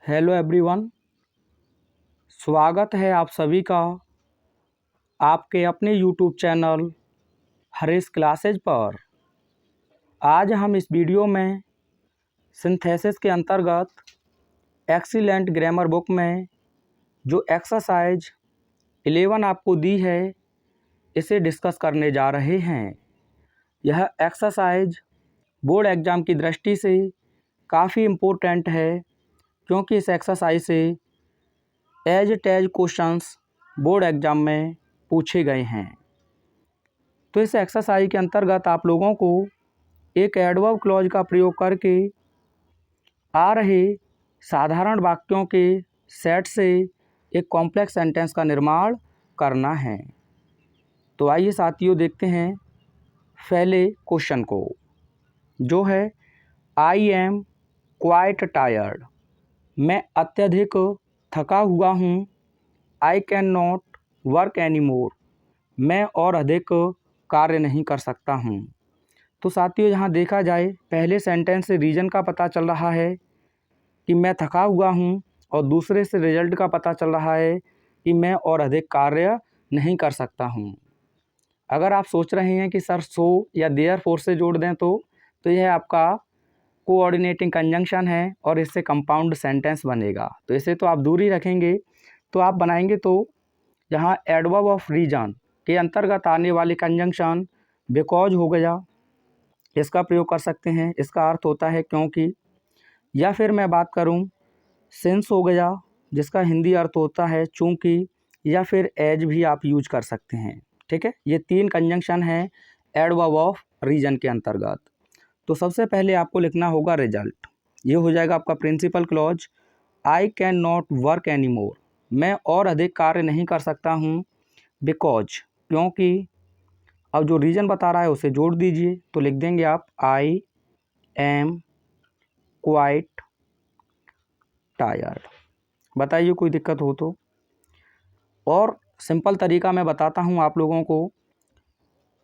Hello everyone, स्वागत है आप सभी का आपके अपने यूट्यूब चैनल हरीश क्लासेज पर। आज हम इस वीडियो में सिंथेसिस के अंतर्गत एक्सीलेंट ग्रामर बुक में जो एक्सरसाइज 11 आपको दी है इसे डिस्कस करने जा रहे हैं। यह एक्सरसाइज बोर्ड एग्ज़ाम की दृष्टि से काफ़ी इम्पोर्टेंट है, क्योंकि इस एक्सरसाइज से एज टेज क्वेश्चंस बोर्ड एग्ज़ाम में पूछे गए हैं। तो इस एक्सरसाइज के अंतर्गत आप लोगों को एक एडवर्ब क्लॉज का प्रयोग करके आ रहे साधारण वाक्यों के सेट से एक कॉम्प्लेक्स सेंटेंस का निर्माण करना है। तो आइए साथियों देखते हैं पहले क्वेश्चन को, जो है आई एम क्वाइट टायर्ड। मैं अत्यधिक थका हुआ हूँ। आई can not work any more. मैं और अधिक कार्य नहीं कर सकता हूँ। तो साथियों यहाँ देखा जाए, पहले सेंटेंस से रीज़न का पता चल रहा है कि मैं थका हुआ हूँ, और दूसरे से रिजल्ट का पता चल रहा है कि मैं और अधिक कार्य नहीं कर सकता हूँ। अगर आप सोच रहे हैं कि सर सो या देयर फोर से जोड़ दें तो यह आपका कोऑर्डिनेटिंग कंजंक्शन है और इससे कंपाउंड सेंटेंस बनेगा। तो इसे तो आप दूर ही रखेंगे। तो आप बनाएंगे तो यहाँ एडवर्ब ऑफ रीजन के अंतर्गत आने वाली कंजंक्शन बिकॉज हो गया, इसका प्रयोग कर सकते हैं। इसका अर्थ होता है क्योंकि, या फिर मैं बात करूं सिंस हो गया, जिसका हिंदी अर्थ होता है चूंकि, या फिर एज भी आप यूज कर सकते हैं। ठीक है, ये 3 कंजंक्शन हैं एडवर्ब ऑफ रीजन के अंतर्गत। तो सबसे पहले आपको लिखना होगा रिजल्ट। ये हो जाएगा आपका principal clause. I can not work any more. मैं और अधिक कार्य नहीं कर सकता हूँ। बिकॉज, क्योंकि। अब जो रीजन बता रहा है उसे जोड़ दीजिए। तो लिख देंगे आप आई एम क्वाइट टायर्ड। बताइए कोई दिक्कत हो तो। और सिंपल तरीका मैं बताता हूँ आप लोगों को।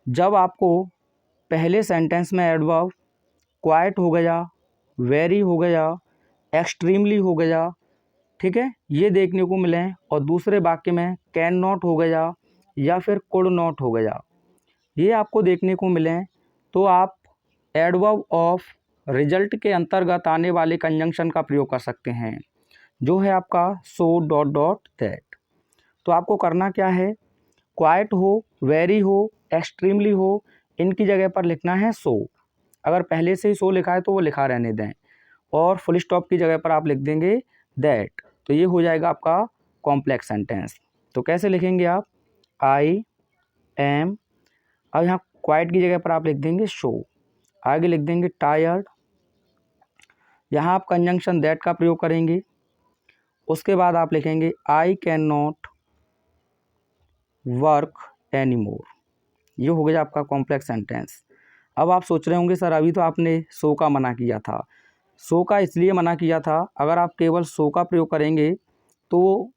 जब आपको पहले सेंटेंस में एडवर्ब क्वाइट हो गया, वेरी हो गया, एक्सट्रीमली हो गया, ठीक है, ये देखने को मिले, और दूसरे वाक्य में कैन नॉट हो गया या फिर कुड नॉट हो गया, ये आपको देखने को मिले, तो आप एडवर्ब ऑफ रिजल्ट के अंतर्गत आने वाले कंजंक्शन का प्रयोग कर सकते हैं, जो है आपका सो डॉट डॉट दैट। तो आपको करना क्या है, क्वाइट हो, वेरी हो, एक्सट्रीमली हो, इनकी जगह पर लिखना है सो। अगर पहले से ही सो लिखा है तो वो लिखा रहने दें, और फुल स्टॉप की जगह पर आप लिख देंगे दैट। तो ये हो जाएगा आपका कॉम्प्लेक्स सेंटेंस। तो कैसे लिखेंगे आप, आई एम, अब यहाँ क्वाइट की जगह पर आप लिख देंगे शो, आगे लिख देंगे टायर्ड, यहाँ आप कंजंक्शन दैट का प्रयोग करेंगे। उसके बाद आप लिखेंगे आई कैन नॉट वर्क एनी मोर। ये हो गया आपका कॉम्प्लेक्स सेंटेंस। अब आप सोच रहे होंगे सर अभी तो आपने सो का मना किया था। सो का इसलिए मना किया था, अगर आप केवल सो का प्रयोग करेंगे तो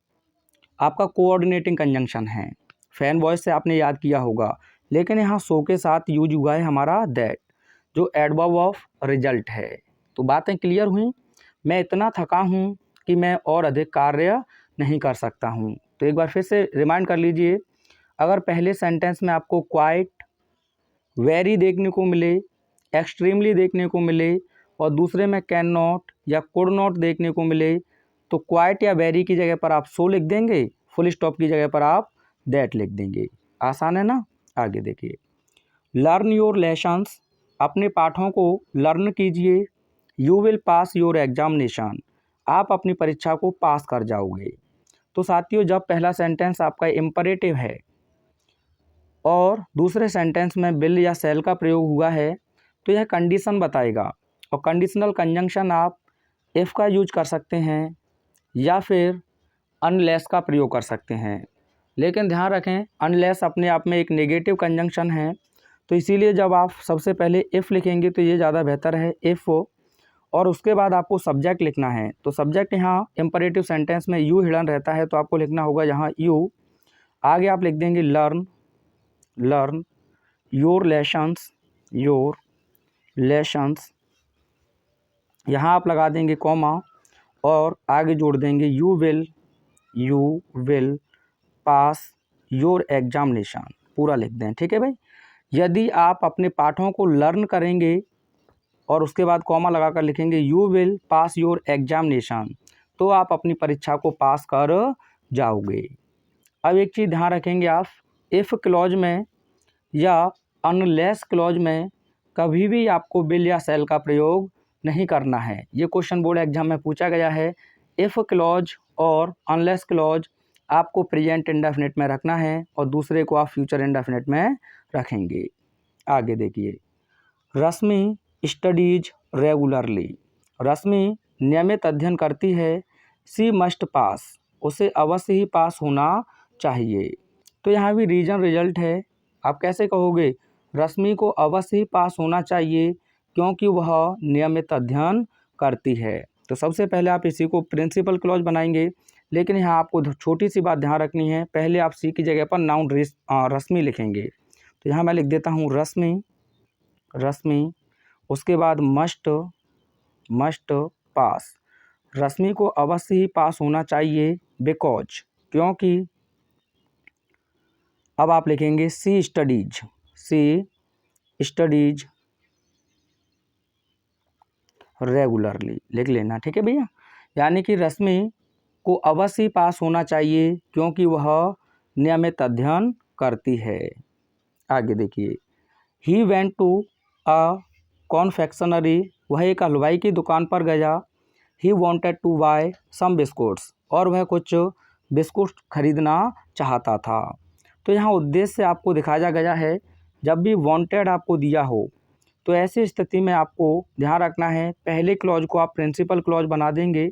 आपका कोऑर्डिनेटिंग कंजंक्शन है, फैन वॉइस से आपने याद किया होगा, लेकिन यहाँ सो के साथ यूज हुआ है हमारा दैट, जो एडवर्ब ऑफ रिजल्ट है। तो बातें क्लियर हुई। मैं इतना थका हूँ कि मैं और अधिक कार्य नहीं कर सकता हूँ। तो एक बार फिर से रिमाइंड कर लीजिए, अगर पहले सेंटेंस में आपको क्वाइट, वेरी देखने को मिले, एक्सट्रीमली देखने को मिले, और दूसरे में कैन नॉट या कुड नॉट देखने को मिले, तो क्वाइट या वेरी की जगह पर आप सो लिख देंगे, फुल स्टॉप की जगह पर आप दैट लिख देंगे। आसान है ना। आगे देखिए, लर्न योर लेसन्स। अपने पाठों को लर्न कीजिए। You will pass your examination. आप अपनी परीक्षा को पास कर जाओगे। तो साथियों, जब पहला सेंटेंस आपका इम्परेटिव है और दूसरे सेंटेंस में विल या शैल का प्रयोग हुआ है, तो यह कंडीशन बताएगा, और कंडीशनल कंजंक्शन आप इफ़ का यूज कर सकते हैं या फिर अनलेस का प्रयोग कर सकते हैं। लेकिन ध्यान रखें, अनलेस अपने आप में एक नेगेटिव कंजंक्शन है, तो इसीलिए जब आप सबसे पहले इफ़ लिखेंगे तो ये ज़्यादा बेहतर है, इफ़, और उसके बाद आपको सब्जेक्ट लिखना है। तो सब्जेक्ट यहाँ इम्परेटिव सेंटेंस में यू हिडन रहता है, तो आपको लिखना होगा यहाँ यू, आगे आप लिख देंगे learn, learn your lessons, your lessons, यहाँ आप लगा देंगे कॉमा, और आगे जोड़ देंगे you will pass your examination, पूरा लिख दें। ठीक है भाई। यदि आप अपने पाठों को लर्न करेंगे और उसके बाद कॉमा लगाकर लिखेंगे you will pass your examination, तो आप अपनी परीक्षा को पास कर जाओगे। अब एक चीज़ ध्यान रखेंगे आप, इफ़ क्लॉज में या अनलेस क्लॉज में कभी भी आपको विल या शैल का प्रयोग नहीं करना है। ये क्वेश्चन बोर्ड एग्जाम में पूछा गया है। इफ़ क्लॉज और अनलेस क्लॉज आपको प्रेजेंट इंडेफिनिट में रखना है और दूसरे को आप फ्यूचर इंडेफिनिट में रखेंगे। आगे देखिए, रश्मि स्टडीज रेगुलरली, रश्मि नियमित अध्ययन करती है। सी मस्ट पास, उसे अवश्य ही पास होना चाहिए। तो यहाँ भी रीजन रिजल्ट है। आप कैसे कहोगे, रश्मि को अवश्य ही पास होना चाहिए क्योंकि वह नियमित अध्ययन करती है। तो सबसे पहले आप इसी को प्रिंसिपल क्लॉज बनाएंगे, लेकिन यहाँ आपको छोटी सी बात ध्यान रखनी है, पहले आप सी की जगह पर नाउन रश्मि लिखेंगे। तो यहाँ मैं लिख देता हूँ रश्मि, उसके बाद मस्ट पास, रश्मि को अवश्य ही पास होना चाहिए बिकॉज, क्योंकि। अब आप लिखेंगे सी स्टडीज रेगुलरली, लिख लेना। ठीक है भैया। यानी कि रश्मि को अवश्य पास होना चाहिए क्योंकि वह नियमित अध्ययन करती है। आगे देखिए, he went to a confectionery, वह एक हलवाई की दुकान पर गया। He wanted to buy some biscuits, और वह कुछ बिस्कुट खरीदना चाहता था। तो यहाँ उद्देश्य आपको दिखाया गया है। जब भी वॉन्टेड आपको दिया हो तो ऐसी स्थिति में आपको ध्यान रखना है, पहले क्लॉज को आप प्रिंसिपल क्लॉज बना देंगे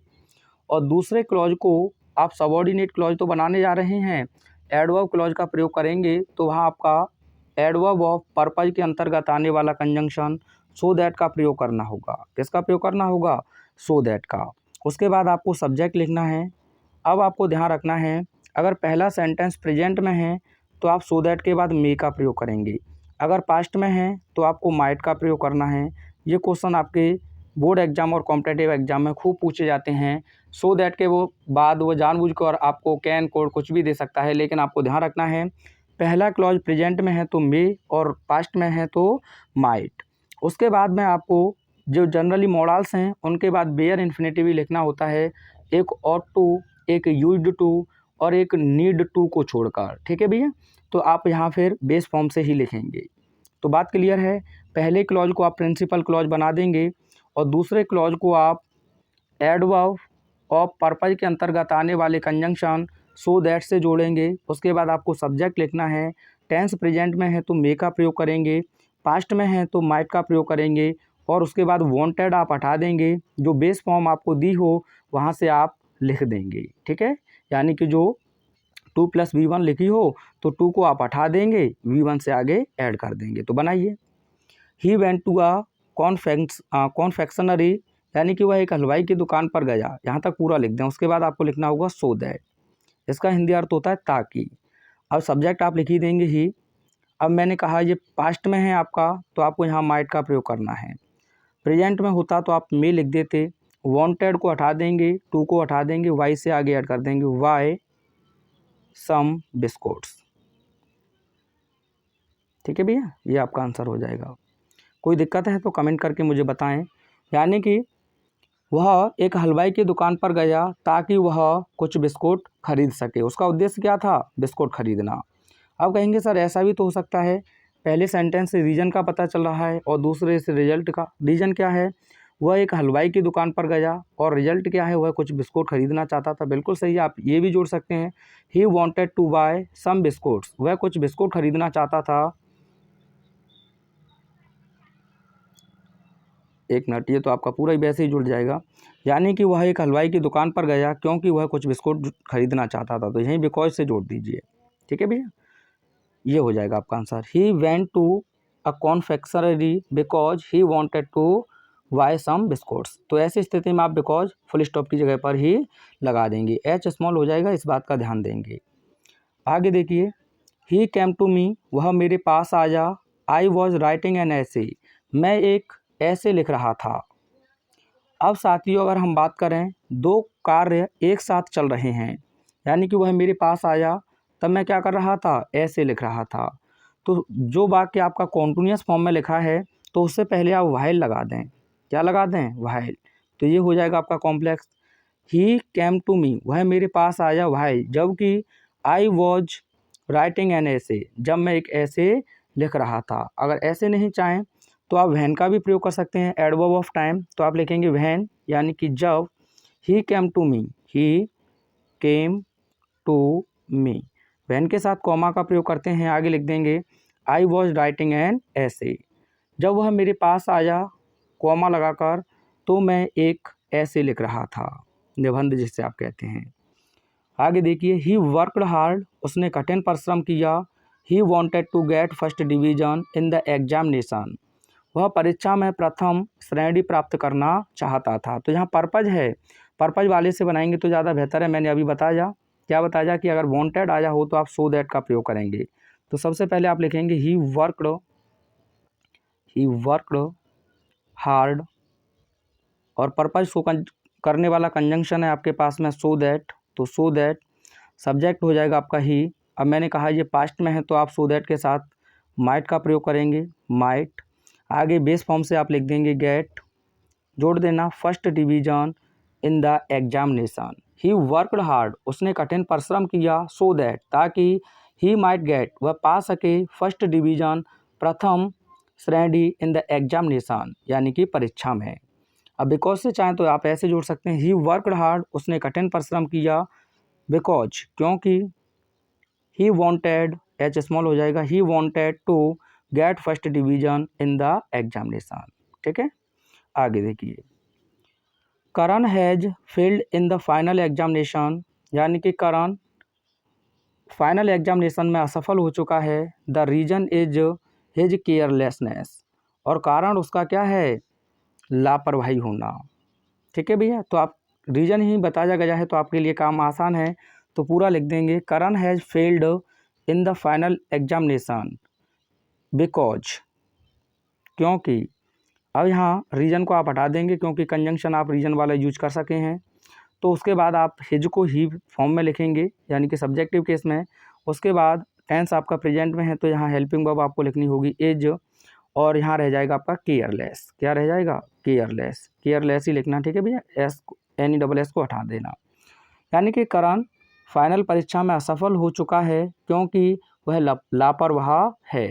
और दूसरे क्लॉज को आप सबऑर्डिनेट क्लॉज तो बनाने जा रहे हैं, एडवर्ब क्लॉज का प्रयोग करेंगे। तो वहाँ आपका एडवर्ब ऑफ पर्पज के अंतर्गत आने वाला कंजंक्शन सो दैट का प्रयोग करना होगा। किसका प्रयोग करना होगा, सो दैट का। उसके बाद आपको सब्जेक्ट लिखना है। अब आपको ध्यान रखना है, अगर पहला सेंटेंस प्रेजेंट में है तो आप सो दैट के बाद मे का प्रयोग करेंगे, अगर पास्ट में है तो आपको माइट का प्रयोग करना है। ये क्वेश्चन आपके बोर्ड एग्जाम और कॉम्पिटिटिव एग्जाम में खूब पूछे जाते हैं। सो दैट के बाद वो जानबूझकर आपको कैन कोड कुछ भी दे सकता है, लेकिन आपको ध्यान रखना है पहला क्लॉज प्रेजेंट में है तो मे और पास्ट में है तो माइट। उसके बाद में आपको जो जनरली मॉडल्स हैं उनके बाद बेयर इन्फिनेटिव लिखना होता है, एक ऑट टू, एक यूज्ड टू और एक नीड टू को छोड़कर। ठीक है भैया। तो आप यहाँ फिर बेस फॉर्म से ही लिखेंगे। तो बात क्लियर है, पहले क्लॉज को आप प्रिंसिपल क्लॉज बना देंगे और दूसरे क्लॉज को आप एडवर्ब ऑफ पर्पज के अंतर्गत आने वाले कंजंक्शन सो दैट से जोड़ेंगे। उसके बाद आपको सब्जेक्ट लिखना है, टेंस प्रेजेंट में है तो मे का प्रयोग करेंगे, पास्ट में है तो माइट का प्रयोग करेंगे और उसके बाद वांटेड आप हटा देंगे, जो बेस फॉर्म आपको दी हो वहाँ से आप लिख देंगे। ठीक है। यानी कि जो 2 + V1 लिखी हो तो 2 को आप हटा देंगे, V1 से आगे ऐड कर देंगे। तो बनाइए, he went to a confectionery, यानी कि वह एक हलवाई की दुकान पर गया। यहाँ तक पूरा लिख दें। उसके बाद आपको लिखना होगा सो दैट, इसका हिंदी अर्थ होता है ताकि। अब सब्जेक्ट आप लिख ही देंगे ही। अब मैंने कहा ये पास्ट में है आपका तो आपको यहाँ माइट का प्रयोग करना है, प्रेजेंट में होता तो आप मे लिख देते, वांटेड को हटा देंगे, 2 को हटा देंगे, वाई से आगे ऐड कर देंगे, वाई सम बिस्कुट्स। ठीक है भैया, ये आपका आंसर हो जाएगा। कोई दिक्कत है तो कमेंट करके मुझे बताएं। यानी कि वह एक हलवाई की दुकान पर गया ताकि वह कुछ बिस्कुट खरीद सके। उसका उद्देश्य क्या था, बिस्कुट खरीदना। अब कहेंगे सर ऐसा भी तो हो सकता है, पहले सेंटेंस से रीजन का पता चल रहा है और दूसरे से रिजल्ट का। रीजन क्या है, वह एक हलवाई की दुकान पर गया और रिजल्ट क्या है, वह कुछ बिस्कुट खरीदना चाहता था। बिल्कुल सही है, आप ये भी जोड़ सकते हैं, he wanted to buy some biscuits, वह कुछ बिस्कुट खरीदना चाहता था। एक मिनट, ये तो आपका पूरा ही वैसे ही जुड़ जाएगा। यानी कि वह एक हलवाई की दुकान पर गया क्योंकि वह कुछ बिस्कुट खरीदना चाहता था, तो यहीं बिकॉज से जोड़ दीजिए। ठीक है भैया, ये हो जाएगा आपका answer. He went to a confectionery because he wanted to buy some biscuits. तो ऐसी स्थिति में आप बिकॉज फुल स्टॉप की जगह पर ही लगा देंगे, एच स्मॉल हो जाएगा, इस बात का ध्यान देंगे। आगे देखिए, ही केम टू मी, वह मेरे पास आया। आई वॉज राइटिंग एन ऐसे, मैं एक ऐसे लिख रहा था। अब साथियों अगर हम बात करें, दो कार्य एक साथ चल रहे हैं, यानी कि वह मेरे पास आया, तब मैं क्या कर रहा था, ऐसे लिख रहा था। तो जो वाक्य आपका कॉन्टिन्यूअस फॉर्म में लिखा है तो उससे पहले आप व्हाइल लगा दें। क्या लगा दें, व्हाइल। तो ये हो जाएगा आपका कॉम्प्लेक्स। ही केम टू मी, वह मेरे पास आया, व्हाइल, जबकि आई वॉज राइटिंग एन ऐसे, जब मैं एक ऐसे लिख रहा था। अगर ऐसे नहीं चाहें तो आप व्हेन का भी प्रयोग कर सकते हैं, एडवर्ब ऑफ टाइम। तो आप लिखेंगे व्हेन, यानी कि जब। He came to me, he came to me, when के साथ कॉमा का प्रयोग करते हैं, आगे लिख देंगे आई वॉज राइटिंग एन ऐसे, जब वह मेरे पास आया, कॉमा लगाकर, तो मैं एक ऐसे लिख रहा था, निबंध जिसे आप कहते हैं। आगे देखिए, ही वर्कड हार्ड, उसने कठिन परिश्रम किया। He wanted to get first division in the examination, वह परीक्षा में प्रथम श्रेणी प्राप्त करना चाहता था। तो यहाँ पर्पज है, पर्पज वाले से बनाएंगे तो ज़्यादा बेहतर है। मैंने अभी बताया, क्या बताया कि अगर वॉन्टेड आया हो तो आप सो दैट का प्रयोग करेंगे। तो सबसे पहले आप लिखेंगे ही वर्कड हार्ड, और पर्पज शो करने वाला कंजंक्शन है आपके पास में सो दैट, तो सो दैट सब्जेक्ट हो जाएगा आपका ही। अब मैंने कहा ये पास्ट में है तो आप सो दैट के साथ माइट का प्रयोग करेंगे, माइट। आगे बेस फॉर्म से आप लिख देंगे गेट, जोड़ देना first division in the examination. He worked hard, उसने कठिन परिश्रम किया, सो दैट, ताकि ही माइट गेट, वह पा सके फर्स्ट डिवीजन, प्रथम श्रेणी इन द एग्जामिनेशन, यानी कि परीक्षा में। अब बिकॉज से चाहें तो आप ऐसे जोड़ सकते हैं, ही वर्कड हार्ड, उसने कठिन परिश्रम किया, बिकॉज, क्योंकि, ही वॉन्टेड, एच स्मॉल हो जाएगा, he wanted to get first division in the examination. ठीक है, आगे देखिए, Karan has failed in the final examination, यानी कि करण फाइनल एग्जामिनेशन में असफल हो चुका है। The reason is his carelessness, और कारण उसका क्या है, लापरवाही होना। ठीक है भैया, तो आप रीजन ही बताया गया है तो आपके लिए काम आसान है, तो पूरा लिख देंगे Karan has failed in the final examination because, क्योंकि। अब यहाँ रीजन को आप हटा देंगे क्योंकि कंजंक्शन आप रीजन वाला यूज कर सके हैं। तो उसके बाद आप हिज को ही फॉर्म में लिखेंगे, यानी कि सब्जेक्टिव केस में। उसके बाद टेंस आपका प्रेजेंट में है तो यहाँ हेल्पिंग वर्ब आपको लिखनी होगी इज, और यहाँ रह जाएगा आपका केयरलेस। क्या रह जाएगा, केयरलेस, केयरलेस ही लिखना। ठीक है भैया, एस NESS को हटा देना। यानी कि करण फाइनल परीक्षा में असफल हो चुका है क्योंकि वह लापरवाह है।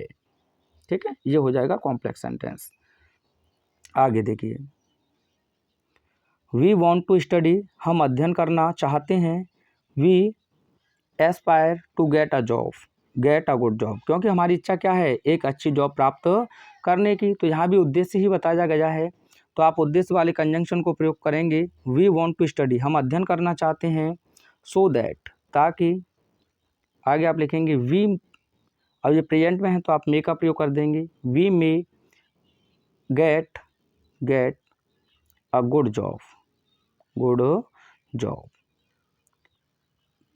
ठीक है, ये हो जाएगा कॉम्प्लेक्स सेंटेंस। आगे देखिए, वी वॉन्ट टू स्टडी, हम अध्ययन करना चाहते हैं। We aspire to get a job, get a good job, क्योंकि हमारी इच्छा क्या है, एक अच्छी जॉब प्राप्त करने की। तो यहाँ भी उद्देश्य ही बताया गया है, तो आप उद्देश्य वाले कंजंक्शन को प्रयोग करेंगे। वी वॉन्ट टू स्टडी, हम अध्ययन करना चाहते हैं, सो दैट, ताकि। आगे आप लिखेंगे वी, अब ये प्रेजेंट में है तो आप मे का प्रयोग कर देंगे, we may get a good job.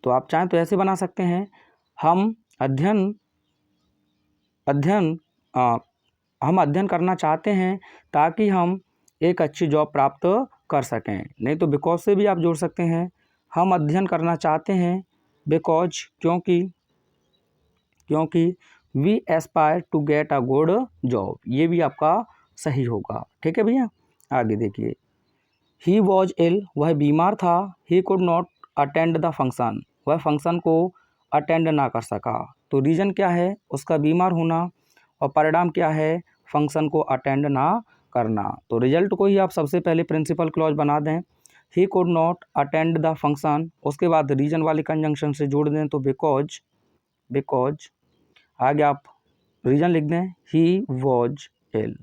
तो आप चाहें तो ऐसे बना सकते हैं, हम अध्ययन करना चाहते हैं ताकि हम एक अच्छी जॉब प्राप्त कर सकें। नहीं तो बिकॉज से भी आप जोड़ सकते हैं, हम अध्ययन करना चाहते हैं बिकॉज, क्योंकि we aspire to get a good job, ये भी आपका सही होगा। ठीक है भैया, आगे देखिए, ही वॉज इल, वह बीमार था। He could not attend the function, वह फंक्शन को अटेंड ना कर सका। तो रीज़न क्या है, उसका बीमार होना, और परिणाम क्या है, फंक्शन को अटेंड ना करना। तो रिजल्ट को ही आप सबसे पहले प्रिंसिपल क्लॉज बना दें, he could not attend the function, उसके बाद रीजन वाले कंजंक्शन से जोड़ दें तो बिकॉज, आगे आप रीजन लिख दें, ही वॉज इल,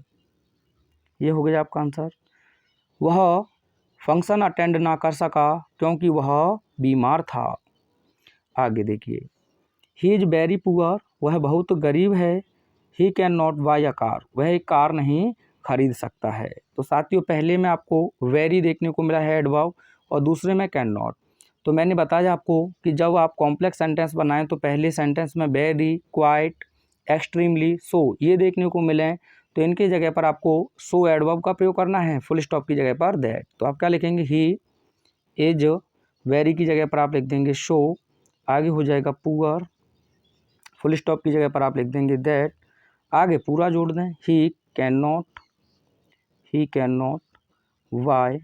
ये हो गया आपका आंसर। वह फंक्शन अटेंड ना कर सका क्योंकि वह बीमार था। आगे देखिए, ही इज़ वेरी पुअर, वह बहुत गरीब है। He can not buy a car, वह एक कार नहीं खरीद सकता है। तो साथियों, पहले में आपको वेरी देखने को मिला है एडवर्ब, और दूसरे में कैन नॉट। तो मैंने बताया आपको कि जब आप कॉम्प्लेक्स सेंटेंस बनाएं तो पहले सेंटेंस में वेरी, क्वाइट, एक्सट्रीमली, सो ये देखने को मिलें, तो इनकी जगह पर आपको सो एडवर्ब का प्रयोग करना है, फुल स्टॉप की जगह पर दैट। तो आप क्या लिखेंगे, ही इज वेरी की जगह पर आप लिख देंगे शो, आगे हो जाएगा पुअर, फुल स्टॉप की जगह पर आप लिख देंगे दैट, आगे पूरा जोड़ दें, he can not buy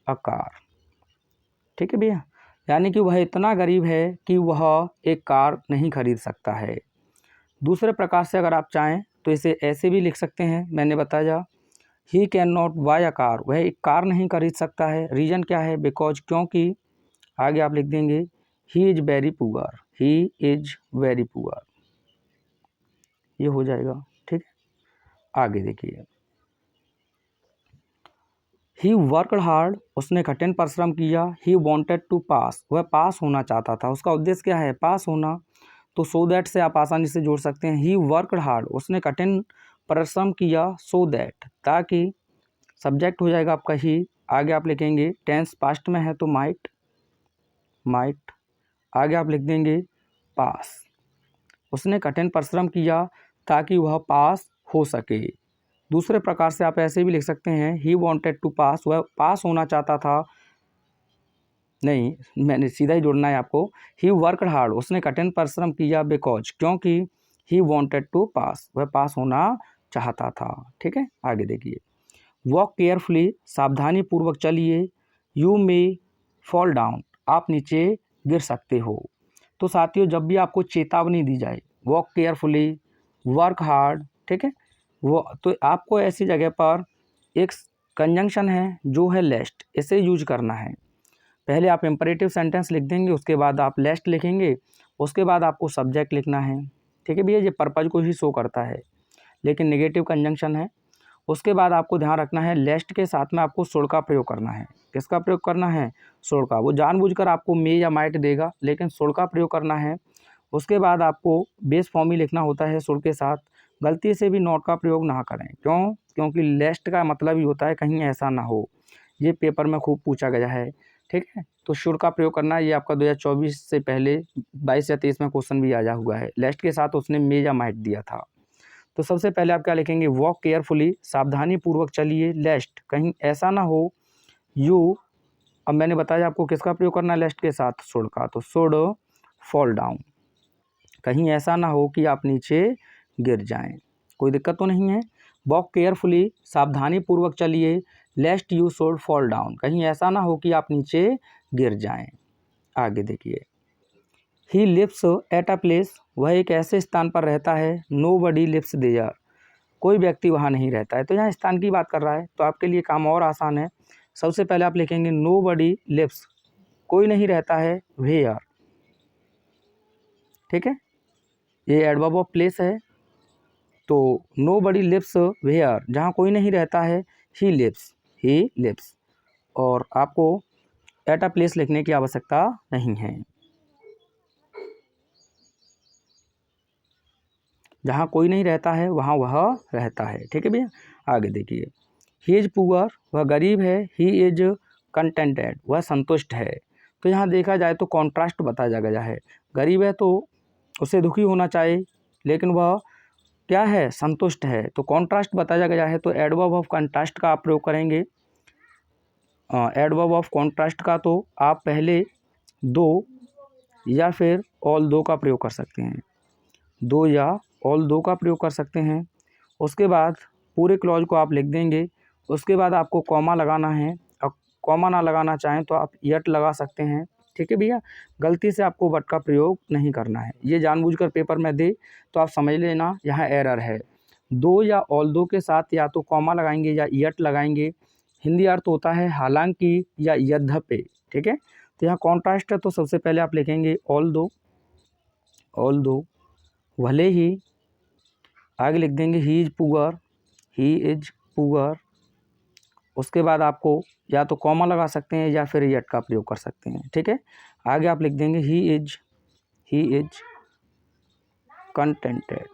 a car. ठीक है भैया, यानी कि वह इतना गरीब है कि वह एक कार नहीं खरीद सकता है। दूसरे प्रकार से अगर आप चाहें तो इसे ऐसे भी लिख सकते हैं, मैंने बताया he can not buy a car, वह एक कार नहीं खरीद सकता है। रीज़न क्या है, बिकॉज, क्योंकि, आगे आप लिख देंगे he is very poor, he is very poor, ये हो जाएगा। ठीक है, आगे देखिए, ही वर्कड हार्ड, उसने कठिन परिश्रम किया। ही वॉन्टेड टू पास, वह पास होना चाहता था, उसका उद्देश्य क्या है, पास होना। तो सो दैट से आप आसानी से जोड़ सकते हैं, ही वर्कड हार्ड, उसने कठिन परिश्रम किया, सो दैट, ताकि, सब्जेक्ट हो जाएगा आपका ही, आगे आप लिखेंगे टेंस पास्ट में है तो माइट, आगे आप लिख देंगे पास, उसने कठिन परिश्रम किया ताकि वह पास हो सके। दूसरे प्रकार से आप ऐसे भी लिख सकते हैं, ही वॉन्टेड टू पास, वह पास होना चाहता था, नहीं, मैंने सीधा ही जोड़ना है आपको, ही वर्कड हार्ड, उसने कठिन परिश्रम किया, बिकॉज, क्योंकि, ही वॉन्टेड टू पास, वह पास होना चाहता था। ठीक है, आगे देखिए, वॉक केयरफुली, सावधानी पूर्वक चलिए, यू मे फॉल डाउन, आप नीचे गिर सकते हो। तो साथियों, जब भी आपको चेतावनी दी जाए, वॉक केयरफुली, वर्क हार्ड, ठीक है, वो तो आपको ऐसी जगह पर एक कंजंक्शन है जो है लेस्ट, इसे यूज करना है। पहले आप इम्परेटिव सेंटेंस लिख देंगे, उसके बाद आप लेस्ट लिखेंगे, उसके बाद आपको सब्जेक्ट लिखना है। ठीक है भैया, ये पर्पज को ही शो करता है, लेकिन नेगेटिव कंजंक्शन है। उसके बाद आपको ध्यान रखना है, लेस्ट के साथ में आपको शुड का प्रयोग करना है। किसका प्रयोग करना है, शुड का। वो जानबूझकर आपको मे या माइट देगा, लेकिन शुड का प्रयोग करना है। उसके बाद आपको बेस फॉर्म ही लिखना होता है शुड के साथ। गलती से भी नॉट का प्रयोग ना करें, क्यों, क्योंकि लेस्ट का मतलब ही होता है कहीं ऐसा ना हो, ये पेपर में खूब पूछा गया है। ठीक है, तो शुड का प्रयोग करना, ये आपका 2024 से पहले 22 या 23 में क्वेश्चन भी आया हुआ है। लेस्ट के साथ उसने मे या माइट दिया था। तो सबसे पहले आप क्या लिखेंगे, वॉक केयरफुली, सावधानी पूर्वक चलिए, लेस्ट, कहीं ऐसा ना हो, यू, अब मैंने बताया आपको किसका प्रयोग करना है लेस्ट के साथ, शुड का, तो शुड फॉल डाउन, कहीं ऐसा ना हो कि आप नीचे गिर जाएं। कोई दिक्कत तो नहीं है, वॉक केयरफुली, सावधानी पूर्वक चलिए, लेस्ट यू शुड फॉल डाउन, कहीं ऐसा ना हो कि आप नीचे गिर जाएं। आगे देखिए, he lives at a place, वह एक ऐसे स्थान पर रहता है, नो बडी लिव्स देयर, कोई व्यक्ति वहाँ नहीं रहता है। तो यहाँ स्थान की बात कर रहा है, तो आपके लिए काम और आसान है। सबसे पहले आप लिखेंगे नो बडी लिव्स, कोई नहीं रहता है, वेयर। ठीक है, ये एडवर्ब ऑफ प्लेस है, तो नो बडी लिव्स वेयर, जहाँ कोई नहीं रहता है, ही लिव्स, और आपको एट अ प्लेस लिखने की आवश्यकता नहीं है, जहाँ कोई नहीं रहता है वहाँ वह रहता है। ठीक है भैया, आगे देखिए, ही इज़ पुअर, वह गरीब है, ही इज कंटेंटेड, वह संतुष्ट है। तो यहाँ देखा जाए तो कॉन्ट्रास्ट बताया गया है, गरीब है तो उसे दुखी होना चाहिए, लेकिन वह क्या है, संतुष्ट है। तो कॉन्ट्रास्ट बताया गया है, तो एडवर्ब ऑफ कंट्रास्ट का आप प्रयोग करेंगे। एडवर्ब ऑफ कॉन्ट्रास्ट का तो आप पहले दो या फिर ऑल दो का प्रयोग कर सकते हैं, दो या ऑल दो का प्रयोग कर सकते हैं। उसके बाद पूरे क्लॉज को आप लिख देंगे, उसके बाद आपको कॉमा लगाना है, और कॉमा ना लगाना चाहें तो आप यट लगा सकते हैं। ठीक है भैया, गलती से आपको बट का प्रयोग नहीं करना है, ये जानबूझकर पेपर में दे तो आप समझ लेना यहाँ एरर है। दो या ऑल दो के साथ या तो कॉमा लगाएंगे या यट लगाएंगे, हिंदी अर्थ होता है हालांकि या यद्यपि। ठीक है, तो यहाँ कॉन्ट्रास्ट है, तो सबसे पहले आप लिखेंगे ऑल दो, भले ही, आगे लिख देंगे ही इज पुअर, उसके बाद आपको या तो कॉमा लगा सकते हैं या फिर यट का प्रयोग कर सकते हैं। ठीक है, आगे आप लिख देंगे ही इज कंटेंटेड।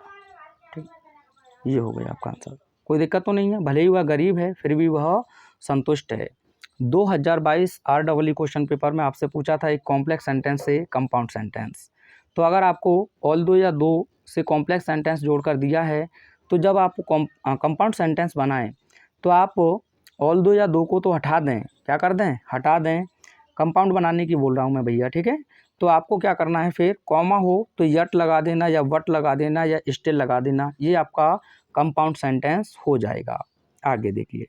ठीक, ये हो गया आपका आंसर, कोई दिक्कत तो नहीं है, भले ही वह गरीब है फिर भी वह संतुष्ट है। 2022 REE क्वेश्चन पेपर में आपसे पूछा था एक कॉम्प्लेक्स सेंटेंस से कंपाउंड सेंटेंस। तो अगर आपको ऑल दो या दो से कॉम्प्लेक्स सेंटेंस जोड़कर दिया है तो जब आप कंपाउंड सेंटेंस बनाएं तो आप ऑल दो या दो को तो हटा दें, क्या कर दें, हटा दें। कंपाउंड बनाने की बोल रहा हूँ मैं भैया, ठीक है। तो आपको क्या करना है, फिर कॉमा हो तो यट लगा देना या वट लगा देना या स्टिल लगा देना, ये आपका कंपाउंड सेंटेंस हो जाएगा। आगे देखिए,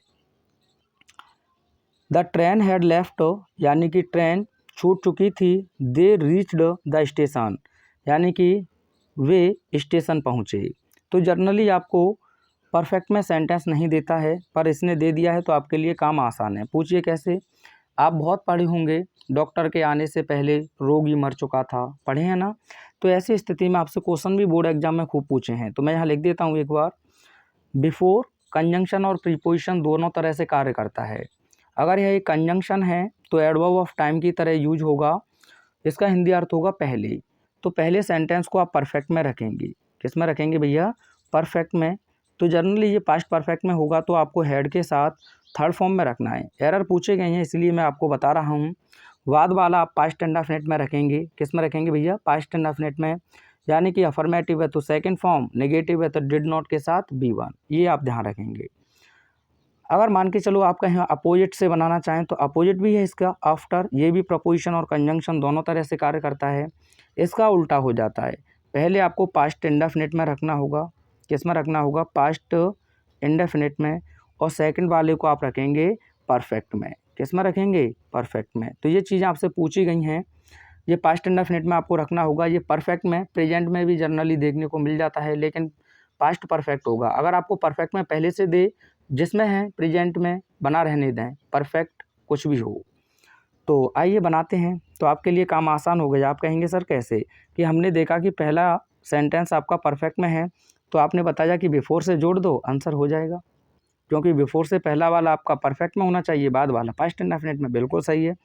द ट्रेन हैड लेफ्ट, यानी कि ट्रेन छूट चुकी थी। दे रीच्ड द स्टेशन, यानी कि वे स्टेशन पहुँचे। तो जनरली आपको परफेक्ट में सेंटेंस नहीं देता है, पर इसने दे दिया है तो आपके लिए काम आसान है। पूछिए कैसे। आप बहुत पढ़े होंगे, डॉक्टर के आने से पहले रोगी मर चुका था, पढ़े हैं ना। तो ऐसी स्थिति में आपसे क्वेश्चन भी बोर्ड एग्जाम में खूब पूछे हैं, तो मैं यहाँ लिख देता हूँ एक बार। बिफोर कंजंक्शन और प्रीपोजिशन दोनों तरह से कार्य करता है। अगर यह एक कंजंक्शन है तो एडवर्ब ऑफ टाइम की तरह यूज होगा, इसका हिंदी अर्थ होगा पहले। तो पहले सेंटेंस को आप परफेक्ट में रखेंगे। किस में रखेंगे भैया, परफेक्ट में। तो जनरली ये पास्ट परफेक्ट में होगा तो आपको हेड के साथ थर्ड फॉर्म में रखना है। एरर पूछे गए हैं इसलिए मैं आपको बता रहा हूँ। वाद वाला आप पास्ट इंडेफिनिट में रखेंगे। किस में रखेंगे भैया, पास्ट इंडेफिनिट में। यानी कि अफर्मेटिव है तो सेकंड फॉर्म, नेगेटिव है तो डिड नॉट के साथ B1, ये आप ध्यान रखेंगे। अगर मान के चलो आप कहीं अपोजिट से बनाना चाहें तो अपोजिट भी है इसका, आफ्टर। ये भी प्रपोजिशन और कंजंक्शन दोनों तरह से कार्य करता है। इसका उल्टा हो जाता है, पहले आपको पास्ट इंडेफिनिट में रखना होगा। किस में रखना होगा, पास्ट इंडेफिनिट में। और सेकंड वाले को आप रखेंगे परफेक्ट में। किस में रखेंगे, परफेक्ट में। तो ये चीज़ें आपसे पूछी गई हैं, ये पास्ट इंडेफिनिट में आपको रखना होगा। ये परफेक्ट में, प्रेजेंट में भी जनरली देखने को मिल जाता है, लेकिन पास्ट परफेक्ट होगा। अगर आपको परफेक्ट में पहले से दे, जिसमें है प्रेजेंट में बना रहने दें, परफेक्ट कुछ भी हो। तो आइए बनाते हैं, तो आपके लिए काम आसान हो गया। आप कहेंगे सर कैसे, कि हमने देखा कि पहला सेंटेंस आपका परफेक्ट में है तो आपने बताया कि बिफोर से जोड़ दो, आंसर हो जाएगा। क्योंकि बिफोर से पहला वाला आपका परफेक्ट में होना चाहिए, बाद वाला पास्ट इंडेफिनिट में। बिल्कुल सही है।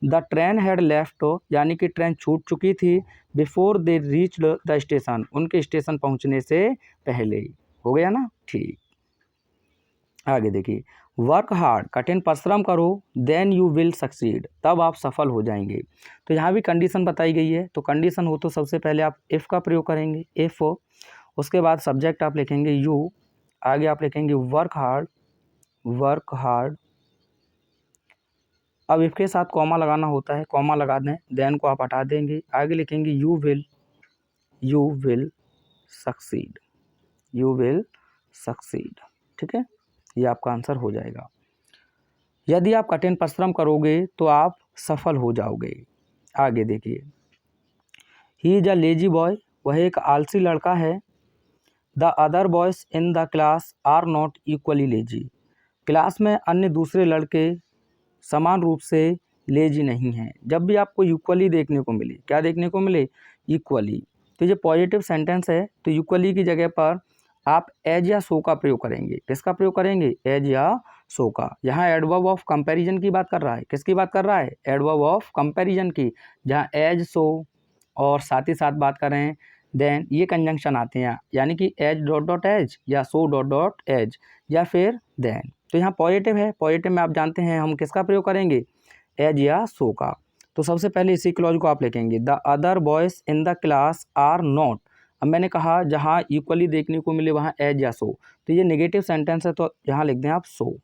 द ट्रेन हैड लेफ्ट, यानी कि ट्रेन छूट चुकी थी। Before they reached the station, उनके स्टेशन पहुंचने से पहले। हो गया ना, ठीक। आगे देखिए, वर्क हार्ड, कठिन परिश्रम करो, देन यू विल सक्सीड, तब आप सफल हो जाएंगे। तो यहाँ भी कंडीशन बताई गई है। तो कंडीशन हो तो सबसे पहले आप इफ़ का प्रयोग करेंगे, इफ़। उसके बाद सब्जेक्ट आप लिखेंगे यू, आगे आप लिखेंगे वर्क हार्ड, वर्क हार्ड। अब इफ के साथ कॉमा लगाना होता है, कॉमा लगा दें, देन को आप हटा देंगे, आगे लिखेंगे you will succeed, you will succeed. ठीक है, ये आपका आंसर हो जाएगा। यदि आप कठिन परिश्रम करोगे तो आप सफल हो जाओगे। आगे देखिए, he is a lazy boy, वह एक आलसी लड़का है। The other boys in the class are not equally lazy, class में अन्य दूसरे लड़के समान रूप से लेजी नहीं हैं। जब भी आपको इक्वली देखने को मिले, क्या देखने को मिले, इक्वली, तो ये पॉजिटिव सेंटेंस है। तो इक्वली की जगह पर आप एज या सो का प्रयोग करेंगे। किसका प्रयोग करेंगे, एज या सो का। यहाँ एडवर्ब ऑफ कंपैरिजन की बात कर रहा है। किसकी बात कर रहा है, एडवर्ब ऑफ कंपैरिजन की, जहाँ एज सो और साथ ही साथ बात करें देन, ये कंजंक्शन आते हैं। यानी कि एज डॉट डॉट एज या सो डॉट डॉट एज या फिर देन। तो यहाँ पॉजिटिव है, पॉजिटिव में आप जानते हैं हम किसका प्रयोग करेंगे, एज या सो का। तो सबसे पहले इसी क्लॉज को आप लिखेंगे, the other boys in the class are not. अब मैंने कहा जहाँ इक्वली देखने को मिले वहाँ एज या सो, तो ये नेगेटिव सेंटेंस है तो यहाँ लिख दें आप सो।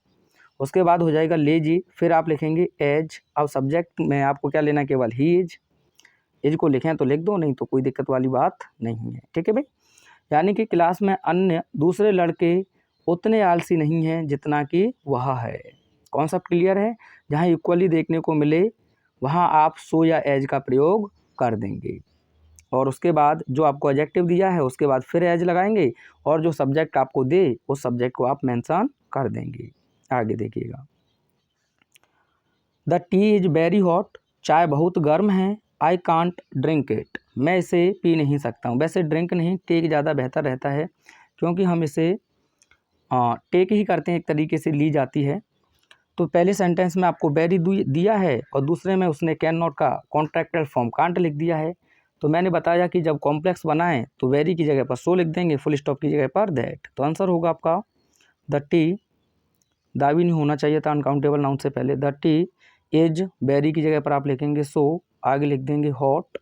उसके बाद हो जाएगा लेजी, फिर आप लिखेंगे एज। अब सब्जेक्ट में आपको क्या लेना है, केवल ही इज। एज को लिखें तो लिख दो, नहीं तो कोई दिक्कत वाली बात नहीं है। ठीक है भाई, यानी कि क्लास में अन्य दूसरे लड़के उतने आलसी नहीं हैं जितना कि वह है। कॉन्सेप्ट क्लियर है। जहाँ इक्वली देखने को मिले वहाँ आप सो या एज का प्रयोग कर देंगे, और उसके बाद जो आपको एडजेक्टिव दिया है उसके बाद फिर एज लगाएंगे, और जो सब्जेक्ट आपको दे उस सब्जेक्ट को आप मेंशन कर देंगे। आगे देखिएगा, the T is very hot, चाय बहुत गर्म है। आई कांट ड्रिंक इट, मैं इसे पी नहीं सकता हूँ। वैसे ड्रिंक नहीं, टेक ज़्यादा बेहतर रहता है, क्योंकि हम इसे टेक ही करते हैं, एक तरीके से ली जाती है। तो पहले सेंटेंस में आपको वेरी दिया है और दूसरे में उसने कैन नॉट का कॉन्ट्रैक्टल फॉर्म कांट लिख दिया है। तो मैंने बताया कि जब कॉम्प्लेक्स बनाएं तो वेरी की जगह पर सो लिख देंगे, फुल स्टॉप की जगह पर दैट। तो आंसर होगा आपका द टी, दावी नहीं होना चाहिए था अनकाउंटेबल नाउन से पहले। द टी इज, वेरी की जगह पर आप लिखेंगे सो, आगे लिख देंगे हॉट,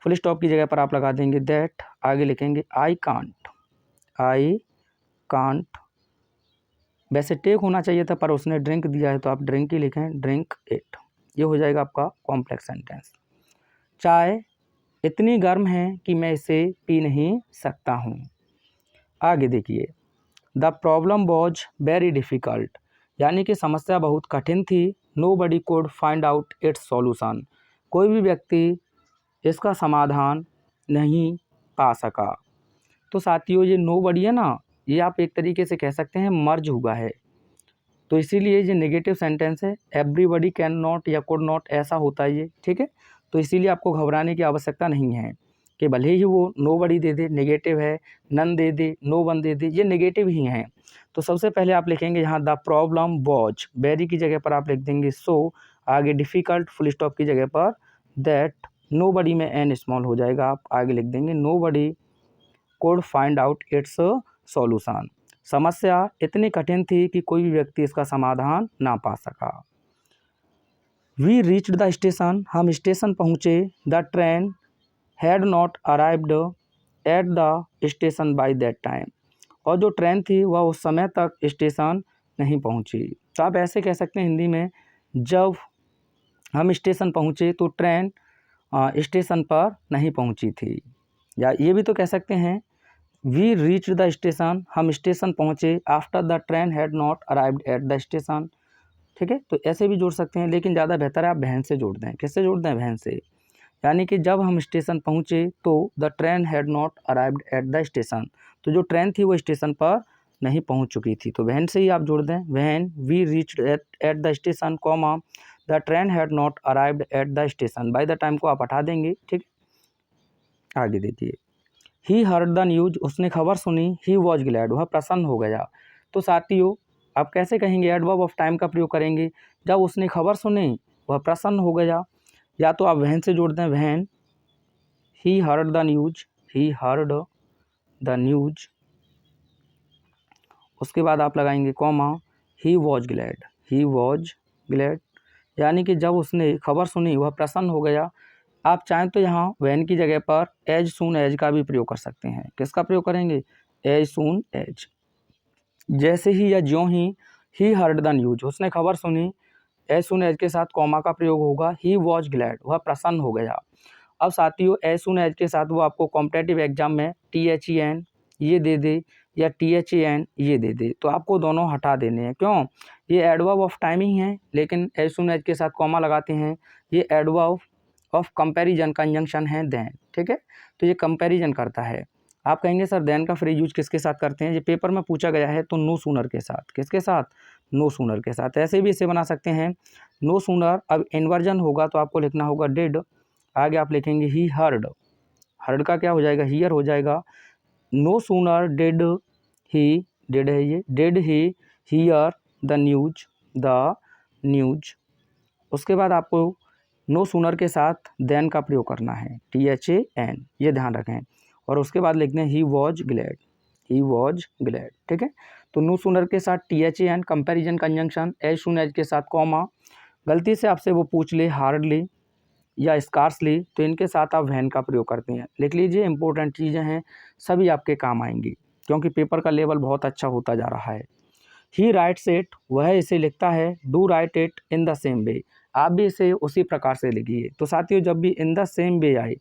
फुल स्टॉप की जगह पर आप लगा देंगे दैट, आगे लिखेंगे आई कांट, आई कांट, वैसे टेक होना चाहिए था पर उसने ड्रिंक दिया है तो आप ड्रिंक ही लिखें, ड्रिंक इट। ये हो जाएगा आपका कॉम्प्लेक्स सेंटेंस। चाय इतनी गर्म है कि मैं इसे पी नहीं सकता हूँ। आगे देखिए, the problem was very difficult, यानी कि समस्या बहुत कठिन थी। Nobody could find out it's solution, कोई भी व्यक्ति इसका समाधान नहीं पा सका। तो साथियों ये नोबडी है ना, ये आप एक तरीके से कह सकते हैं मर्ज हुआ है, तो इसीलिए ये नेगेटिव सेंटेंस है। एवरीबडी कैन नॉट या कुड नॉट ऐसा होता है ये, ठीक है। तो इसीलिए आपको घबराने की आवश्यकता नहीं है कि भले ही वो नोबडी दे दे, नेगेटिव है, नन दे दे, नो वन दे दे, ये नेगेटिव ही हैं। तो सबसे पहले आप लिखेंगे यहाँ द प्रॉब्लम वॉज, वेरी की जगह पर आप लिख देंगे सो, आगे डिफ़िकल्ट फुल स्टॉप की जगह पर दैट, नोबडी में एन स्मॉल हो जाएगा, आप आगे लिख देंगे nobody could find out it's solution, समस्या इतनी कठिन थी कि कोई भी व्यक्ति इसका समाधान ना पा सका। वी रीच्ड द स्टेशन, हम स्टेशन पहुँचे। The train had not arrived at the station by that time, और जो ट्रेन थी वह उस समय तक स्टेशन नहीं पहुँची। तो आप ऐसे कह सकते हैं हिंदी में, जब हम स्टेशन पहुँचे तो ट्रेन स्टेशन पर नहीं पहुँची थी। या ये भी तो कह सकते हैं वी रीच द स्टेशन, हम स्टेशन पहुँचे। After the train had not arrived at the station, ठीक है। तो ऐसे भी जोड़ सकते हैं, लेकिन ज़्यादा बेहतर है आप वैन से जोड़ दें। किससे जोड़ दें? वैन से, यानी कि जब हम स्टेशन पहुँचे तो the train had not arrived at the station, तो जो ट्रेन थी वो स्टेशन पर नहीं पहुँच चुकी थी, तो वैन से ही आप जोड़ दें। When we reached at the station comma the train had not arrived at the station, by the time को आप हटा देंगे, ठीक। आगे देखिए, ही हर्ड द न्यूज, उसने खबर सुनी। ही वॉज ग्लैड, वह प्रसन्न हो गया। तो साथियों आप कैसे कहेंगे? एडवर्ब ऑफ टाइम का प्रयोग करेंगे। जब उसने खबर सुनी वह प्रसन्न हो गया, या तो आप वहन से जोड़ दें, वहन he heard the news, he heard the news, उसके बाद आप लगाएंगे comma he was glad, he was glad, यानी कि जब उसने खबर सुनी वह प्रसन्न हो गया। आप चाहें तो यहाँ वैन की जगह पर एज सून एज का भी प्रयोग कर सकते हैं। किसका प्रयोग करेंगे? एज सून एज, जैसे ही या ज्यों ही हर्ड द न्यूज, उसने खबर सुनी। एज सून एज के साथ कॉमा का प्रयोग होगा। ही वॉज ग्लैड, वह प्रसन्न हो गया। अब साथियों एज सून एज के साथ वो आपको कॉम्पिटेटिव एग्जाम में THEN ये दे दे या THAN ये दे दे, तो आपको दोनों हटा देने हैं। क्यों? ये एडवर्ब ऑफ टाइम ही है, लेकिन एज सून एज के साथ कॉमा लगाते हैं। ये एडवर्ब ऑफ कंपैरिजन कंजंक्शन है देन, ठीक है। तो ये कंपैरिजन करता है। आप कहेंगे सर देन का फ्रेज यूज किसके साथ करते हैं? ये पेपर में पूछा गया है, तो नो सूनर के साथ। किसके साथ? नो सूनर के साथ। ऐसे भी इसे बना सकते हैं नो सूनर। अब इन्वर्जन होगा तो आपको लिखना होगा डिड, आगे आप लिखेंगे ही हर्ड, हर्ड का क्या हो जाएगा? हियर हो जाएगा। No sooner did he, did है ये, did he hear the news, उसके बाद आपको नो सूनर के साथ देन का प्रयोग करना है, THAN, ये ध्यान रखें। और उसके बाद लिखते हैं he was glad, he was glad, ठीक है। तो नो सूनर के साथ THAN comparison conjunction, as soon as के साथ कॉमा। गलती से आपसे वो पूछ ले हार्डली या स्कार्सली, तो इनके साथ आप वैन का प्रयोग करते हैं। लिख लीजिए, इंपॉर्टेंट चीज़ें हैं, सभी आपके काम आएंगी, क्योंकि पेपर का लेवल बहुत अच्छा होता जा रहा है। ही राइट्स इट, वह इसे लिखता है। Do right it in the same way, आप भी इसे उसी प्रकार से लिखिए। तो साथियों जब भी इन द सेम वे आए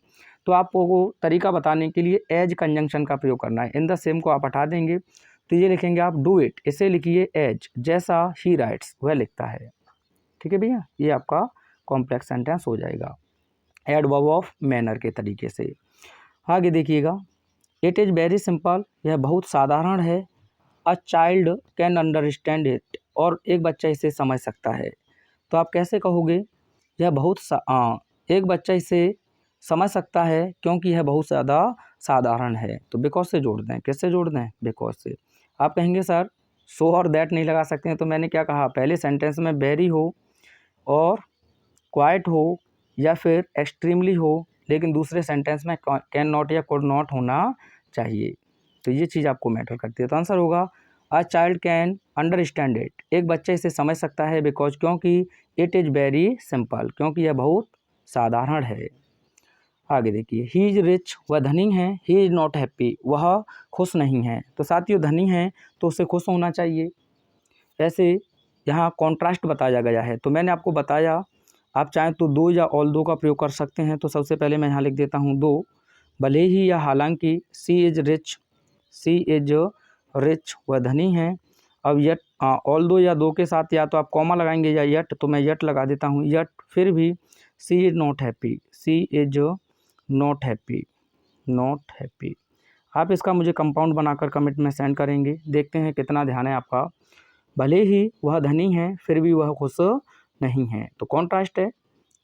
तो आपको तरीका बताने के लिए एज कंजंक्शन का प्रयोग करना है। इन द सेम को आप हटा देंगे, तो ये लिखेंगे आप डू इट, इसे लिखिए एज, जैसा ही राइट्स वह लिखता है, ठीक है भैया। ये आपका कॉम्प्लेक्स सेंटेंस हो जाएगा एडवर्ब ऑफ मैनर के तरीके से। आगे देखिएगा, इट इज़ वेरी सिंपल, यह बहुत साधारण है। A child can understand it, और एक बच्चा इसे समझ सकता है। तो आप कैसे कहोगे? यह एक बच्चा इसे समझ सकता है क्योंकि यह बहुत ज़्यादा साधारण है। तो बिकॉज से जोड़ दें। किससे जोड़ दें? बिकॉज से। आप कहेंगे सर सो और दैट नहीं लगा सकते हैं, तो मैंने क्या कहा? पहले सेंटेंस में वेरी हो और क्वाइट हो या फिर एक्सट्रीमली हो, लेकिन दूसरे सेंटेंस में कैन नॉट या कुड नॉट होना चाहिए। तो ये चीज़ आपको मैटर करती है। तो आंसर होगा a child can understand it, एक बच्चा इसे समझ सकता है। बिकॉज, क्योंकि इट इज़ वेरी सिंपल, क्योंकि यह बहुत साधारण है। आगे देखिए, ही इज रिच, वह धनी है, ही इज नॉट हैप्पी, वह खुश नहीं है। तो साथियों धनी है तो उसे खुश होना चाहिए। ऐसे यहाँ कॉन्ट्रास्ट बताया गया है। तो मैंने आपको बताया, आप चाहें तो दो या ऑल दो का प्रयोग कर सकते हैं। तो सबसे पहले मैं यहाँ लिख देता हूँ दो, भले ही या हालांकि, she is rich, she is rich, वह धनी है। अब यट ऑल दो या दो के साथ या तो आप कॉमा लगाएंगे या यट, तो मैं यट लगा देता हूँ यट। फिर भी she is not happy, she is not happy, not happy. आप इसका मुझे कंपाउंड बनाकर कमेंट में सेंड करेंगे। देखते हैं कितना ध्यान है आपका। भले ही वह धनी है फिर भी वह खुश नहीं है, तो कॉन्ट्रास्ट है।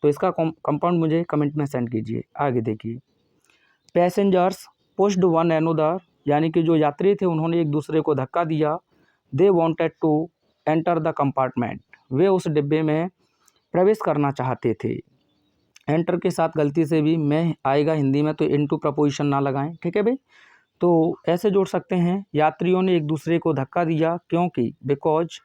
तो इसका कंपाउंड मुझे कमेंट में सेंड कीजिए। आगे देखिए, पैसेंजर्स पुश्ड वन एनोदर, यानी कि जो यात्री थे उन्होंने एक दूसरे को धक्का दिया। They wanted to enter the compartment, वे उस डिब्बे में प्रवेश करना चाहते थे। एंटर के साथ गलती से भी मैं आएगा हिंदी में, तो इनटू प्रपोजिशन ना लगाएं, ठीक है भाई। तो ऐसे जोड़ सकते हैं, यात्रियों ने एक दूसरे को धक्का दिया क्योंकि, बिकॉज,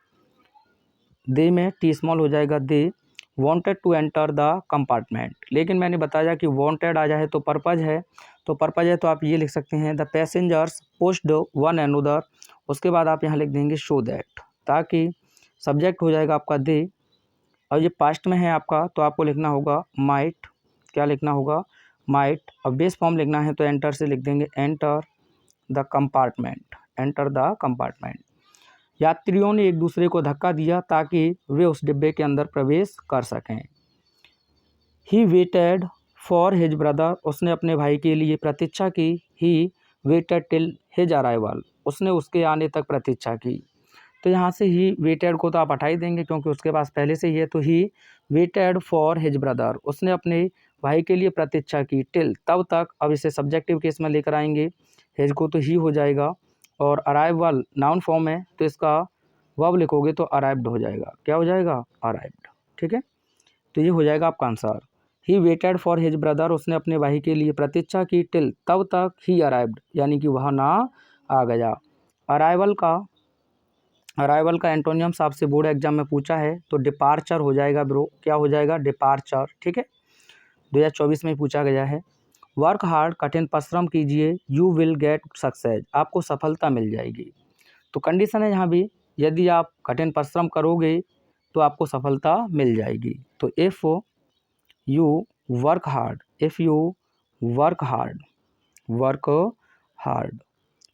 दे में टी स्मॉल हो जाएगा, they wanted to enter the compartment. लेकिन मैंने बताया कि वांटेड आ जाए तो पर्पज है, तो पर्पज है तो आप ये लिख सकते हैं the passengers pushed one another. उसके बाद आप यहाँ लिख देंगे शो दैट, ताकि सब्जेक्ट हो जाएगा आपका दे। और ये पास्ट में है आपका, तो आपको लिखना होगा माइट। क्या लिखना होगा? माइट। अब बेस फॉर्म लिखना है तो एंटर से लिख देंगे enter the compartment, enter the compartment. यात्रियों ने एक दूसरे को धक्का दिया ताकि वे उस डिब्बे के अंदर प्रवेश कर सकें। He waited for his brother, उसने अपने भाई के लिए प्रतीक्षा की। He waited till his arrival, उसने उसके आने तक प्रतीक्षा की। तो यहाँ से ही वेटेड को तो आप हटा ही देंगे क्योंकि उसके पास पहले से ही है। तो he waited for his brother, उसने अपने भाई के लिए प्रतीक्षा की। टिल, तब तक। अब इसे सब्जेक्टिव केस में लेकर आएंगे, हिज को तो ही हो जाएगा। और अराइवल नाउन फॉर्म है तो इसका वर्ब लिखोगे तो अराइव्ड हो जाएगा। क्या हो जाएगा? अराइव्ड, ठीक है। तो ये हो जाएगा आपका answer. He waited for his brother, उसने अपने भाई के लिए प्रतीक्षा की। टिल, तब तक। ही अराइव्ड, यानी कि वह ना आ गया। अराइवल का एंटोनियम्स आपसे बोर्ड एग्जाम में पूछा है, तो डिपार्चर हो जाएगा ब्रो। क्या हो जाएगा? डिपार्चर, ठीक है। 2024 में पूछा गया है। वर्क हार्ड, कठिन परिश्रम कीजिए। यू विल गेट सक्सेस, आपको सफलता मिल जाएगी। तो कंडीशन है यहाँ भी, यदि आप कठिन परिश्रम करोगे तो आपको सफलता मिल जाएगी। तो if you work hard, if you work hard,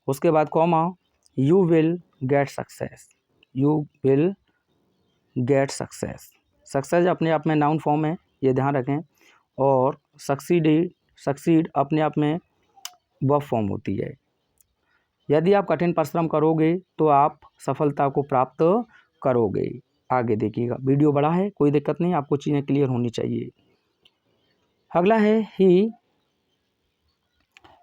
उसके बाद comma, you will get success, you will get success. Success अपने आप में नाउन फॉर्म है, ये ध्यान रखें। और सक्सीड अपने आप में वर्ब फॉर्म होती है। यदि आप कठिन परिश्रम करोगे तो आप सफलता को प्राप्त करोगे। आगे देखिएगा, वीडियो बड़ा है, कोई दिक्कत नहीं, आपको चीज़ें क्लियर होनी चाहिए। अगला है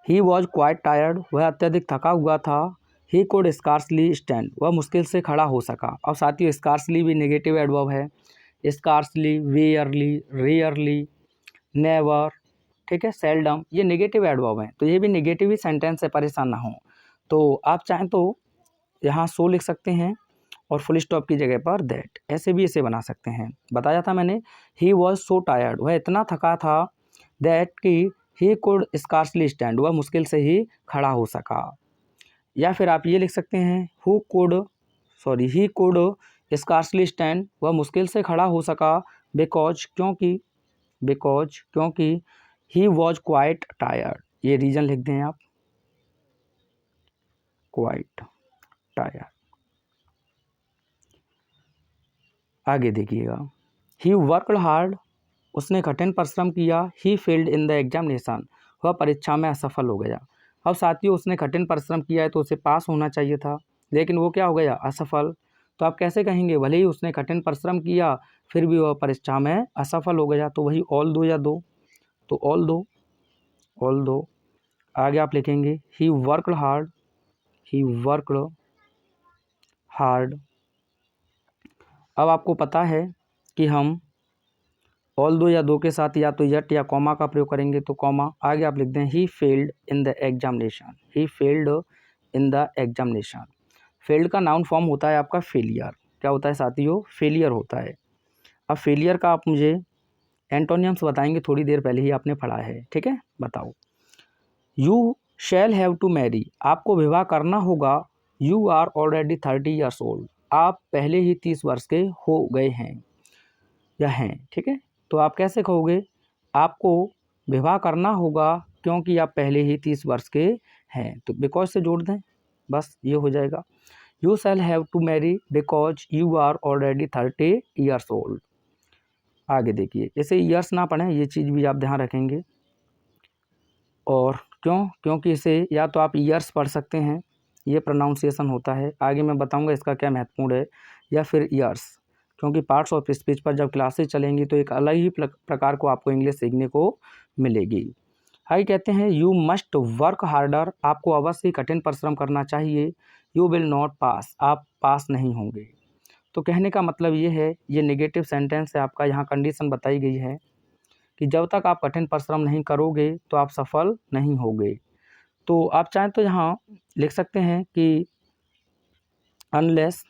ही वॉज क्वाइट टायर्ड, वह अत्यधिक थका हुआ था। ही कुड स्कार्सली स्टैंड, वह मुश्किल से खड़ा हो सका। और साथियों स्कार्सली भी नेगेटिव एडवर्ब है। स्कार्सली, वेयरली, रेयरली, नेवर, ठीक है, सेल्डम, ये नेगेटिव एडवर्ब हैं। तो ये भी नेगेटिव ही सेंटेंस है, परेशान ना हो। तो आप चाहें तो यहाँ सो लिख सकते हैं और फुल स्टॉप की जगह पर दैट, ऐसे भी इसे बना सकते हैं। बताया था मैंने, ही वॉज सो टायर्ड, वह इतना थका था। दैट कि ही कुड स्कार्सली स्टैंड, वह मुश्किल से ही खड़ा हो सका। या फिर आप ये लिख सकते हैं ही कुड स्कार्सली स्टैंड, वह मुश्किल से खड़ा हो सका। बिकॉज, क्योंकि ही वॉज क्वाइट टायर्ड, ये रीजन लिख दें आप, क्वाइट टायर्ड। आगे देखिएगा, ही वर्कड हार्ड, उसने कठिन परिश्रम किया। ही फेल्ड इन द एग्जामिनेशन, वह परीक्षा में असफल हो गया। अब साथियों उसने कठिन परिश्रम किया है तो उसे पास होना चाहिए था, लेकिन वो क्या हो गया? असफल। तो आप कैसे कहेंगे? भले ही उसने कठिन परिश्रम किया फिर भी वह परीक्षा में असफल हो गया। तो वही ऑल दो या दो, तो ऑल दो। आगे आप लिखेंगे ही वर्कड हार्ड। अब आपको पता है कि हम ऑल दो या दो के साथ या तो यट या कॉमा का प्रयोग करेंगे, तो कॉमा। आगे आप लिख दें he failed in the examination. Failed का नाउन फॉर्म होता है आपका फेलियर। क्या होता है साथियों? फेलियर होता है। अब फेलियर का आप मुझे एंटोनियम्स बताएंगे, थोड़ी देर पहले ही आपने पढ़ा है, ठीक है। बताओ, you shall have to marry, आपको विवाह करना होगा। You are already 30 years old, आप पहले ही 30 वर्ष के हो गए हैं या हैं, ठीक है। तो आप कैसे कहोगे, आपको विवाह करना होगा क्योंकि आप पहले ही 30 वर्ष के हैं, तो बिकॉज से जोड़ दें, बस ये हो जाएगा। You shall have to marry because you are already 30 years old. आगे देखिए, इसे ईयर्स ना पढ़ें, ये चीज़ भी आप ध्यान रखेंगे। और क्योंकि इसे या तो आप ईयर्स पढ़ सकते हैं, ये प्रोनाउंसिएशन होता है, आगे मैं बताऊंगा इसका क्या महत्वपूर्ण है, या फिर ईयर्स, क्योंकि पार्ट्स ऑफ स्पीच पर जब क्लासेस चलेंगी तो एक अलग ही प्रकार को आपको इंग्लिश सीखने को मिलेगी। हाई कहते हैं यू मस्ट वर्क हार्डर, आपको अवश्य कठिन परिश्रम करना चाहिए। यू विल नॉट पास, आप पास नहीं होंगे। तो कहने का मतलब ये है, ये नेगेटिव सेंटेंस है आपका, यहाँ कंडीशन बताई गई है कि जब तक आप कठिन परिश्रम नहीं करोगे तो आप सफल नहीं होगे। तो आप चाहें तो यहाँ लिख सकते हैं कि अनलेस,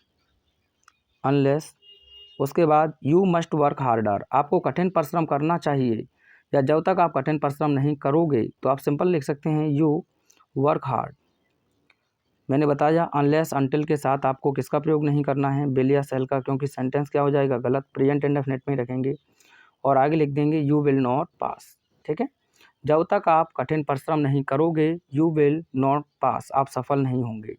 उसके बाद यू मस्ट वर्क हार्डर, आपको कठिन परिश्रम करना चाहिए, या जब तक आप कठिन परिश्रम नहीं करोगे तो आप सिंपल लिख सकते हैं यू वर्क हार्ड। मैंने बताया अनलेस अनटिल के साथ आपको किसका प्रयोग नहीं करना है, विल या शैल का, क्योंकि सेंटेंस क्या हो जाएगा गलत, प्रेजेंट इंडेफिनिट में ही रखेंगे। और आगे लिख देंगे यू विल नॉट पास, ठीक है। जब तक आप कठिन परिश्रम नहीं करोगे, यू विल नॉट पास, आप सफल नहीं होंगे।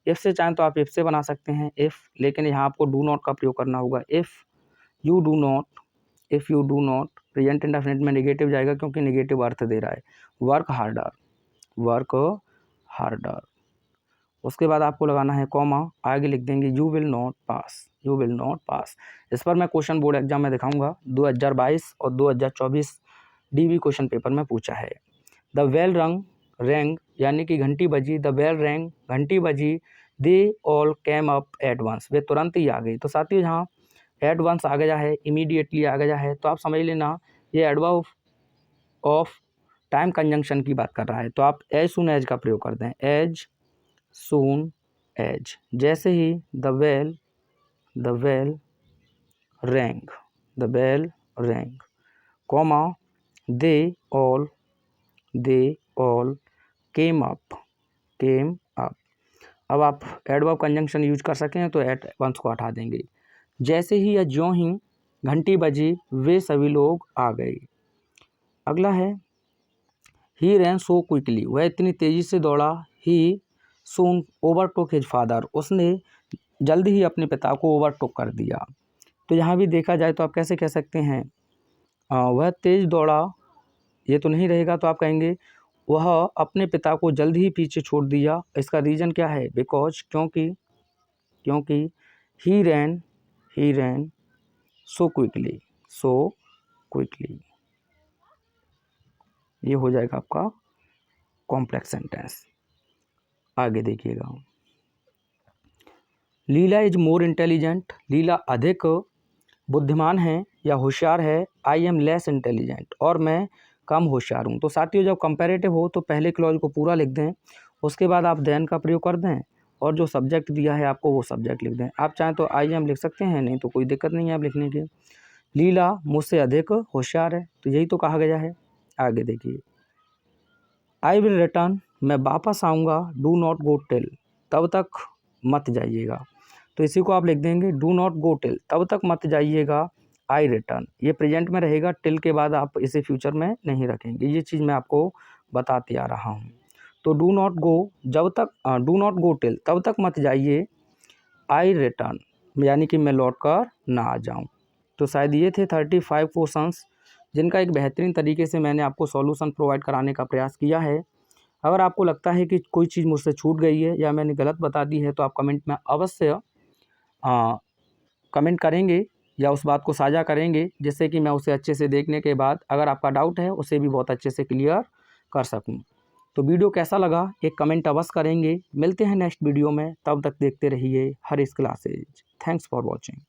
इफ़ से चाहें तो आप इफ़ से बना सकते हैं, इफ़, लेकिन यहाँ आपको डू नॉट का प्रयोग करना होगा। If you do not, present indefinite में नेगेटिव जाएगा क्योंकि नेगेटिव अर्थ दे रहा है। वर्क हार्डर, उसके बाद आपको लगाना है कॉमा, आगे लिख देंगे यू विल नॉट पास। इस पर मैं क्वेश्चन बोर्ड एग्जाम में दिखाऊंगा, 2022 और 2024 डीवी क्वेश्चन पेपर में पूछा है। द बेल रैंग यानी कि घंटी बजी, द बेल रैंग, घंटी बजी, they all came up at once, वे तुरंत ही आ गई। तो साथियों यहाँ एट वंस आ गया है, इमीडिएटली आ गया है, तो आप समझ लेना ये एडवर्ब ऑफ टाइम कंजंक्शन की बात कर रहा है। तो आप एज सून एज का प्रयोग कर दें, एज सून एज, जैसे ही the bell rang, comma, they all came up. अब आप एडवर्ब कंजंक्शन यूज कर सकें तो एट वंस को हटा देंगे। जैसे ही या ज्यों ही घंटी बजी, वे सभी लोग आ गए। अगला है ही रैन सो क्विकली, वह इतनी तेजी से दौड़ा। ही सून ओवरटुक हिज फादर, उसने जल्दी ही अपने पिता को ओवरटुक कर दिया। तो यहाँ भी देखा जाए तो आप कैसे कह सकते हैं, वह तेज दौड़ा, ये तो नहीं रहेगा, तो आप कहेंगे वह अपने पिता को जल्दी ही पीछे छोड़ दिया। इसका रीज़न क्या है, बिकॉज, क्योंकि ही रैन सो क्विकली, ये हो जाएगा आपका कॉम्प्लेक्स सेंटेंस। आगे देखिएगा, लीला इज मोर इंटेलिजेंट, लीला अधिक बुद्धिमान है या होशियार है। आई एम लेस इंटेलिजेंट, और मैं कम होशियार हूँ। तो साथियों जब कंपैरेटिव हो तो पहले क्लॉज को पूरा लिख दें, उसके बाद आप देन का प्रयोग कर दें, और जो सब्जेक्ट दिया है आपको वो सब्जेक्ट लिख दें। आप चाहें तो आई एम लिख सकते हैं, नहीं तो कोई दिक्कत नहीं है आप लिखने की। लीला मुझसे अधिक होशियार है, तो यही तो कहा गया है। आगे देखिए, आई विल रिटर्न, मैं वापस आऊँगा। डू नॉट गो टिल, तब तक मत जाइएगा। तो इसी को आप लिख देंगे डू नॉट गो टिल, तब तक मत जाइएगा। आई रिटर्न, ये प्रेजेंट में रहेगा, टिल के बाद आप इसे फ्यूचर में नहीं रखेंगे। ये चीज़ मैं आपको बताते आ रहा हूँ। तो डू नॉट गो टिल, तब तक मत जाइए। आई रिटर्न, यानी कि मैं लौट कर ना आ जाऊँ। तो शायद ये थे 35 क्वेश्चंस जिनका एक बेहतरीन तरीके से मैंने आपको सॉल्यूशन प्रोवाइड कराने का प्रयास किया है। अगर आपको लगता है कि कोई चीज़ मुझसे छूट गई है या मैंने गलत बता दी है तो आप कमेंट में अवश्य कमेंट करेंगे या उस बात को साझा करेंगे, जिससे कि मैं उसे अच्छे से देखने के बाद अगर आपका डाउट है उसे भी बहुत अच्छे से क्लियर कर सकूं। तो वीडियो कैसा लगा एक कमेंट अवश्य करेंगे। मिलते हैं नेक्स्ट वीडियो में, तब तक देखते रहिए Harish classes. Thanks for watching.